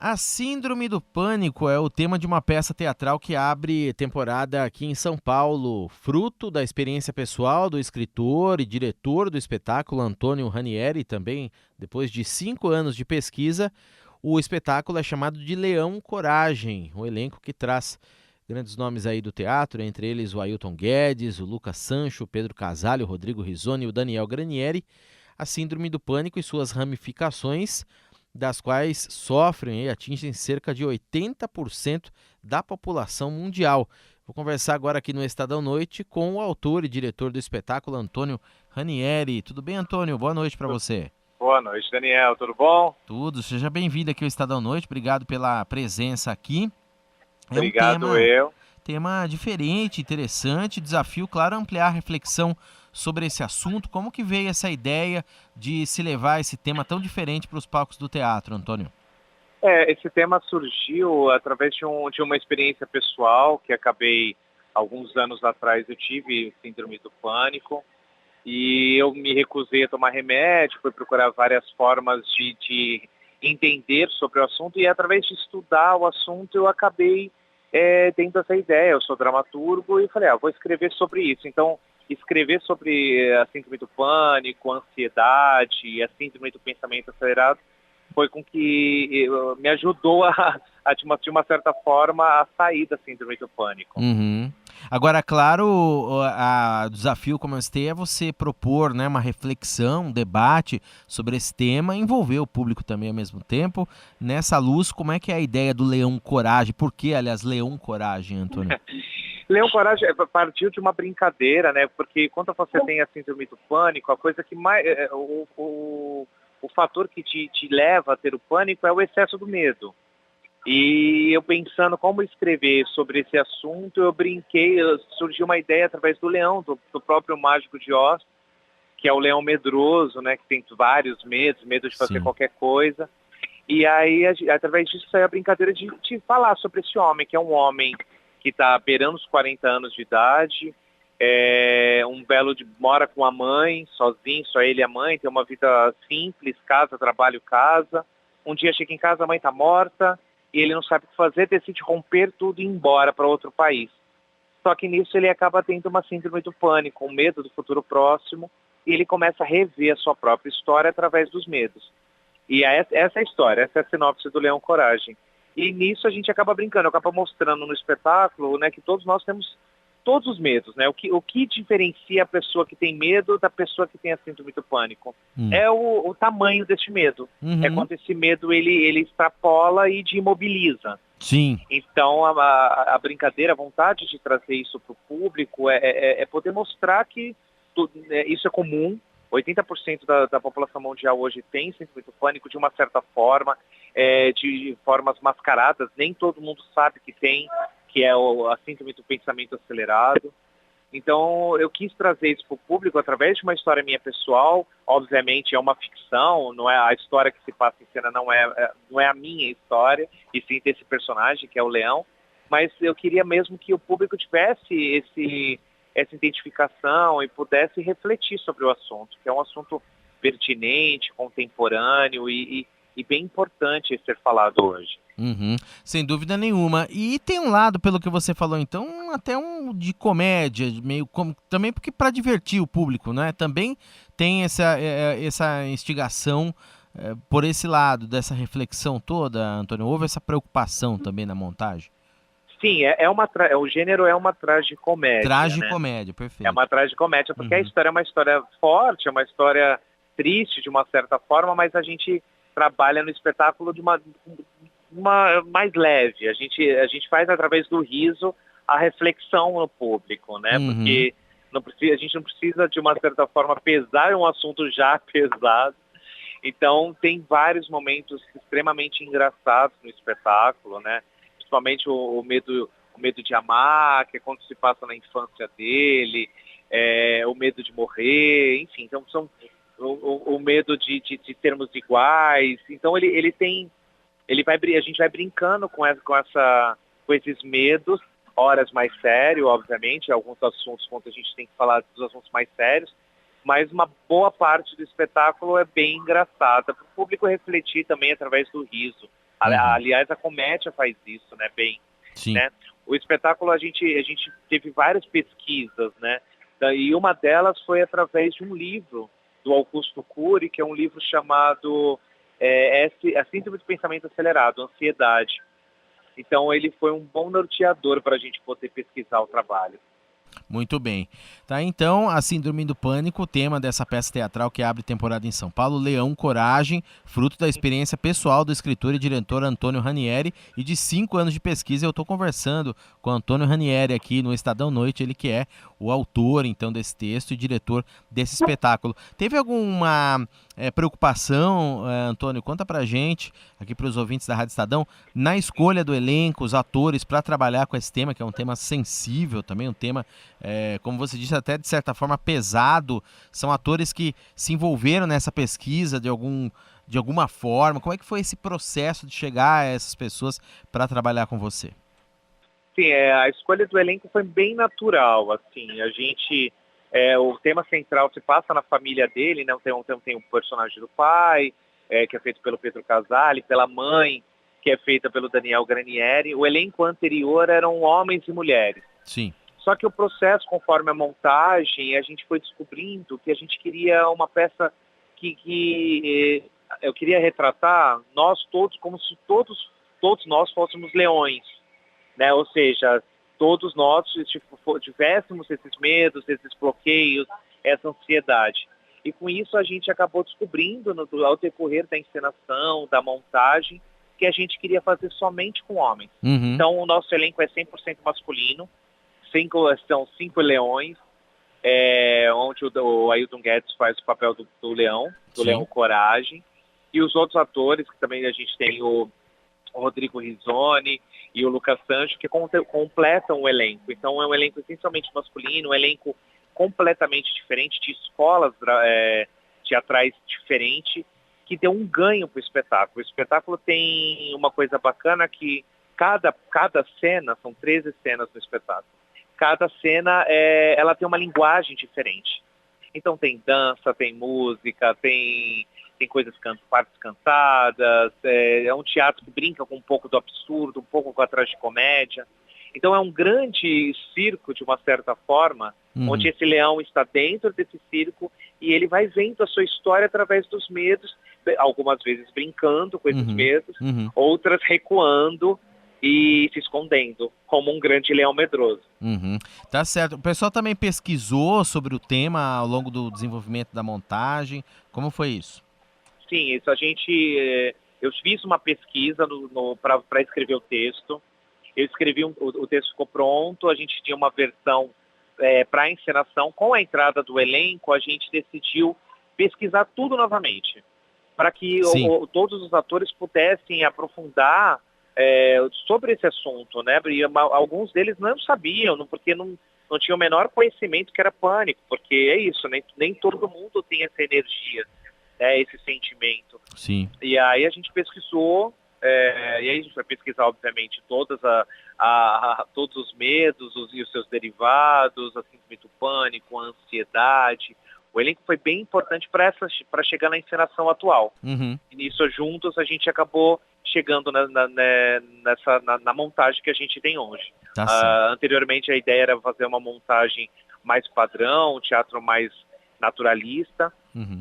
A Síndrome do Pânico é o tema de uma peça teatral que abre temporada aqui em São Paulo, fruto da experiência pessoal do escritor e diretor do espetáculo Antônio Ranieri. Também, depois de 5 anos de pesquisa, o espetáculo é chamado de Leão Coragem, um elenco que traz grandes nomes aí do teatro, entre eles o Ailton Guedes, o Lucas Sancho, o Pedro Casalho, o Rodrigo Risoni e o Daniel Granieri. A Síndrome do Pânico e suas ramificações, das quais sofrem e atingem cerca de 80% da população mundial. Vou conversar agora aqui no Estadão Noite com o autor e diretor do espetáculo, Antônio Ranieri. Tudo bem, Antônio? Boa noite para você. Boa noite, Daniel. Tudo bom? Tudo. Seja bem-vindo aqui ao Estadão Noite. Obrigado pela presença aqui. É um Obrigado, tema eu. Tema diferente, interessante, desafio, claro, ampliar a reflexão sobre esse assunto. Como que veio essa ideia de se levar esse tema tão diferente para os palcos do teatro, Antônio? Esse tema surgiu através de uma experiência pessoal que acabei, alguns anos atrás, eu tive síndrome do pânico e eu me recusei a tomar remédio, fui procurar várias formas de entender sobre o assunto e através de estudar o assunto eu acabei tendo essa ideia. Eu sou dramaturgo e falei, vou escrever sobre isso. Então, escrever sobre a síndrome do pânico, a ansiedade e a síndrome do pensamento acelerado foi com que me ajudou de uma certa forma, a sair da síndrome do pânico. Uhum. Agora, claro, o desafio, como eu citei, é você propor, né, uma reflexão, um debate sobre esse tema, envolver o público também ao mesmo tempo. Nessa luz, como é que é a ideia do Leão Coragem? Por que, aliás, Leão Coragem, Antônio? Leão Coragem partiu de uma brincadeira, né? Porque quando você tem a síndrome do pânico, a coisa que mais... o fator que te leva a ter o pânico é o excesso do medo. E eu pensando como escrever sobre esse assunto, eu brinquei, surgiu uma ideia através do leão, do próprio Mágico de Oz, que é o leão medroso, né? Que tem vários medos, medo de fazer Sim. qualquer coisa. E aí, através disso, saiu a brincadeira de falar sobre esse homem, que é um homem que está beirando os 40 anos de idade, mora com a mãe, sozinho, só ele e a mãe, tem uma vida simples, casa, trabalho, casa. Um dia chega em casa, a mãe está morta, e ele não sabe o que fazer, decide romper tudo e ir embora para outro país. Só que nisso ele acaba tendo uma síndrome do pânico, um medo do futuro próximo, e ele começa a rever a sua própria história através dos medos. E essa é a história, essa é a sinopse do Leão Coragem. E nisso a gente acaba brincando, acaba mostrando no espetáculo, né, que todos nós temos todos os medos, né? O que diferencia a pessoa que tem medo da pessoa que tem a síndrome do pânico? Hum. É o tamanho deste medo. É Uhum. quando esse medo ele extrapola e te imobiliza. Sim. Então a brincadeira, a vontade de trazer isso para o público é poder mostrar que isso é comum. 80% da população mundial hoje tem síndrome do pânico de uma certa forma, de formas mascaradas, nem todo mundo sabe que tem, que é a síndrome do pensamento acelerado. Então eu quis trazer isso para o público através de uma história minha pessoal. Obviamente é uma ficção, não é a história que se passa em cena, não é a minha história, e sim desse personagem que é o Leão, mas eu queria mesmo que o público tivesse essa identificação e pudesse refletir sobre o assunto, que é um assunto pertinente, contemporâneo e bem importante ser falado hoje. Uhum, sem dúvida nenhuma. E tem um lado, pelo que você falou, então, até um de comédia, meio como também porque para divertir o público, né? Também tem essa instigação por esse lado, dessa reflexão toda, Antônio. Houve essa preocupação também na montagem? Sim, o gênero é uma tragicomédia, né? Tragicomédia, É perfeito. uma tragicomédia, porque a Uhum. história é uma história forte, é uma história triste de uma certa forma, mas a gente trabalha no espetáculo de uma mais leve. A gente faz através do riso a reflexão no público, né? Uhum. Porque a gente não precisa, de uma certa forma, pesar um assunto já pesado. Então, tem vários momentos extremamente engraçados no espetáculo, né? Principalmente o medo de amar, que é quando se passa na infância dele, o medo de morrer, enfim. Então, são o medo de sermos iguais. Então, a gente vai brincando com esses medos, horas mais sério, obviamente, alguns assuntos, quando a gente tem que falar dos assuntos mais sérios, mas uma boa parte do espetáculo é bem engraçada, para o público refletir também através do riso. Uhum. Aliás, a comédia faz isso, né, bem, Sim. né? O espetáculo a gente teve várias pesquisas, né? E uma delas foi através de um livro do Augusto Cury, que é um livro chamado A Síndrome do Pensamento Acelerado, Ansiedade. Então ele foi um bom norteador para a gente poder pesquisar o trabalho. Muito bem. Tá, então, A Síndrome do Pânico, o tema dessa peça teatral que abre temporada em São Paulo, Leão Coragem, fruto da experiência pessoal do escritor e diretor Antônio Ranieri e de 5 anos de pesquisa. Eu estou conversando com Antônio Ranieri aqui no Estadão Noite, ele que é o autor, então, desse texto e diretor desse espetáculo. Teve alguma preocupação, Antônio? Conta pra gente, aqui para os ouvintes da Rádio Estadão, na escolha do elenco, os atores, para trabalhar com esse tema, que é um tema sensível também, um tema como você disse, até de certa forma pesado. São atores que se envolveram nessa pesquisa de alguma forma. Como é que foi esse processo de chegar a essas pessoas para trabalhar com você? Sim, a escolha do elenco foi bem natural, assim, o tema central se passa na família dele, né, tem um personagem do pai, que é feito pelo Pedro Casale, pela mãe, que é feita pelo Daniel Granieri. O elenco anterior eram homens e mulheres. Sim. Só que o processo, conforme a montagem, a gente foi descobrindo que a gente queria uma peça que eu queria retratar nós todos como se todos nós fôssemos leões, né? Ou seja, todos nós tivéssemos esses medos, esses bloqueios, essa ansiedade. E com isso a gente acabou descobrindo, ao decorrer da encenação, da montagem, que a gente queria fazer somente com homens. Uhum. Então o nosso elenco é 100% masculino, são 5 leões, onde o Ailton Guedes faz o papel do leão, Sim. Leão Coragem, e os outros atores, que também a gente tem o Rodrigo Rizzoni e o Lucas Sancho, que completam o elenco. Então é um elenco essencialmente masculino, um elenco completamente diferente, de escolas teatrais diferentes, que deu um ganho para o espetáculo. O espetáculo tem uma coisa bacana que cada cena, são 13 cenas no espetáculo, cada cena ela tem uma linguagem diferente. Então tem dança, tem música, tem coisas, partes cantadas, é um teatro que brinca com um pouco do absurdo, um pouco com a tragicomédia. Então é um grande circo, de uma certa forma, onde esse leão está dentro desse circo e ele vai vendo a sua história através dos medos, algumas vezes brincando com esses medos, outras recuando e se escondendo, como um grande leão medroso. Tá certo. O pessoal também pesquisou sobre o tema ao longo do desenvolvimento da montagem. Como foi isso? Sim, isso eu fiz uma pesquisa para escrever o texto. Eu escrevi o texto ficou pronto, a gente tinha uma versão para a encenação. Com a entrada do elenco, a gente decidiu pesquisar tudo novamente, para que todos os atores pudessem aprofundar sobre esse assunto, né? E alguns deles não sabiam, porque não tinham o menor conhecimento que era pânico, porque é isso, nem todo mundo tem essa energia, esse sentimento. Sim. E aí a gente pesquisou, e aí a gente vai pesquisar, obviamente, todos os medos e os seus derivados, a síndrome do pânico, a ansiedade. O elenco foi bem importante para chegar na encenação atual. E nisso, juntos, a gente acabou chegando na montagem que a gente tem hoje. Anteriormente, a ideia era fazer uma montagem mais padrão, um teatro mais naturalista,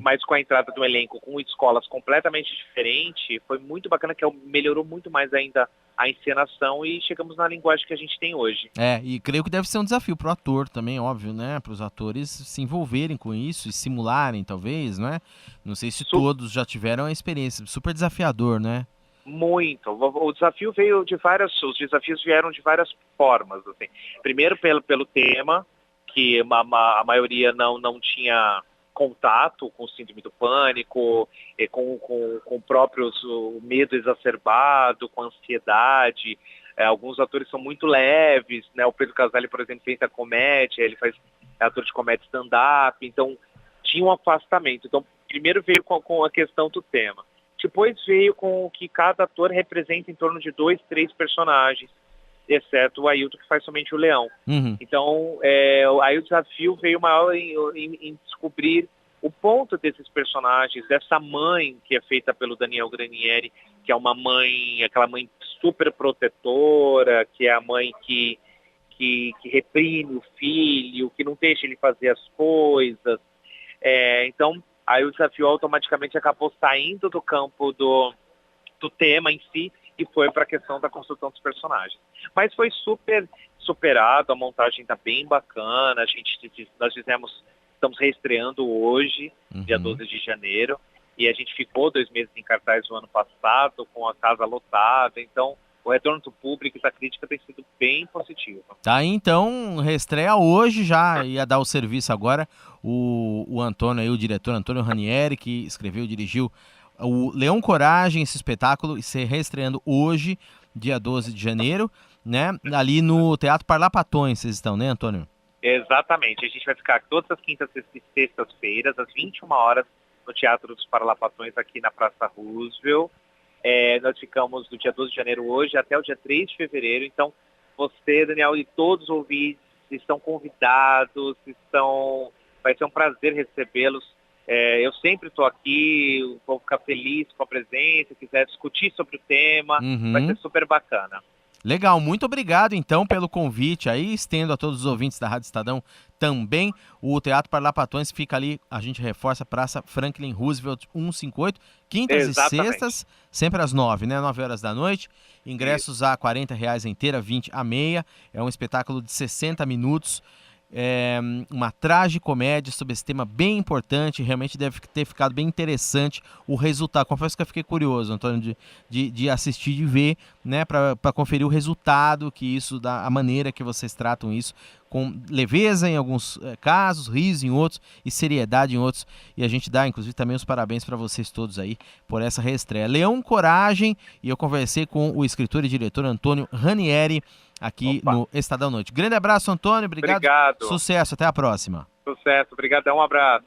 mas com a entrada do elenco, com escolas completamente diferentes, foi muito bacana, que melhorou muito mais ainda a encenação e chegamos na linguagem que a gente tem hoje. E creio que deve ser um desafio para o ator também, óbvio, né? Para os atores se envolverem com isso e simularem, talvez, né? Não sei se todos já tiveram a experiência, super desafiador, né? Muito. Os desafios vieram de várias formas, assim. Primeiro pelo tema, que a maioria não tinha contato com o síndrome do pânico, com próprios o medo exacerbado, com a ansiedade. Alguns atores são muito leves, né? O Pedro Casale, por exemplo, fez a comédia, ele é ator de comédia stand-up, então tinha um afastamento. Então, primeiro veio com a questão do tema. Depois veio com o que cada ator representa em torno de 2, 3 personagens, exceto o Ailton, que faz somente o leão. Então, aí o desafio veio maior em descobrir o ponto desses personagens, dessa mãe que é feita pelo Daniel Granieri, que é uma mãe, aquela mãe super protetora, que é a mãe que reprime o filho, que não deixa ele fazer as coisas. Então, aí o desafio automaticamente acabou saindo do campo do tema em si e foi para a questão da construção dos personagens. Mas foi super superado, a montagem está bem bacana, nós estamos reestreando hoje, dia 12 de janeiro, e a gente ficou 2 meses em cartaz no ano passado, com a casa lotada, então o retorno do público e da crítica tem sido bem positivo. Tá aí, então, reestreia hoje, já ia dar o serviço agora, o Antônio aí, o diretor Antônio Ranieri, que escreveu e dirigiu o Leão Coragem, esse espetáculo, e ser reestreando hoje, dia 12 de janeiro, né? Ali no Teatro Parlapatões vocês estão, né, Antônio? Exatamente, a gente vai ficar todas as quintas e sextas-feiras, às 21 horas, no Teatro dos Parlapatões, aqui na Praça Roosevelt. Nós ficamos do dia 12 de janeiro hoje até o dia 3 de fevereiro, então você, Daniel, e todos os ouvintes estão convidados, vai ser um prazer recebê-los. Eu sempre estou aqui, vou ficar feliz com a presença, quiser discutir sobre o tema, vai ser super bacana. Legal, muito obrigado então pelo convite aí, estendo a todos os ouvintes da Rádio Estadão também. O Teatro Parlapatões fica ali, a gente reforça, Praça Franklin Roosevelt 158, quintas Exatamente. e sextas, sempre às 9, né? 9 horas da noite. Ingressos a R$40 inteira, 20 a meia. É um espetáculo de 60 minutos. Uma tragicomédia sobre esse tema bem importante, realmente deve ter ficado bem interessante o resultado. Confesso que eu fiquei curioso, Antônio, de assistir, de ver, né, para conferir o resultado que isso dá, a maneira que vocês tratam isso, com leveza em alguns casos, riso em outros e seriedade em outros. E a gente dá, inclusive, também os parabéns para vocês todos aí por essa reestreia. Leão Coragem, e eu conversei com o escritor e diretor Antônio Ranieri, aqui no Estadão Noite. Grande abraço, Antônio. Obrigado. Obrigado. Sucesso. Até a próxima. Sucesso. Obrigadão. Um abraço.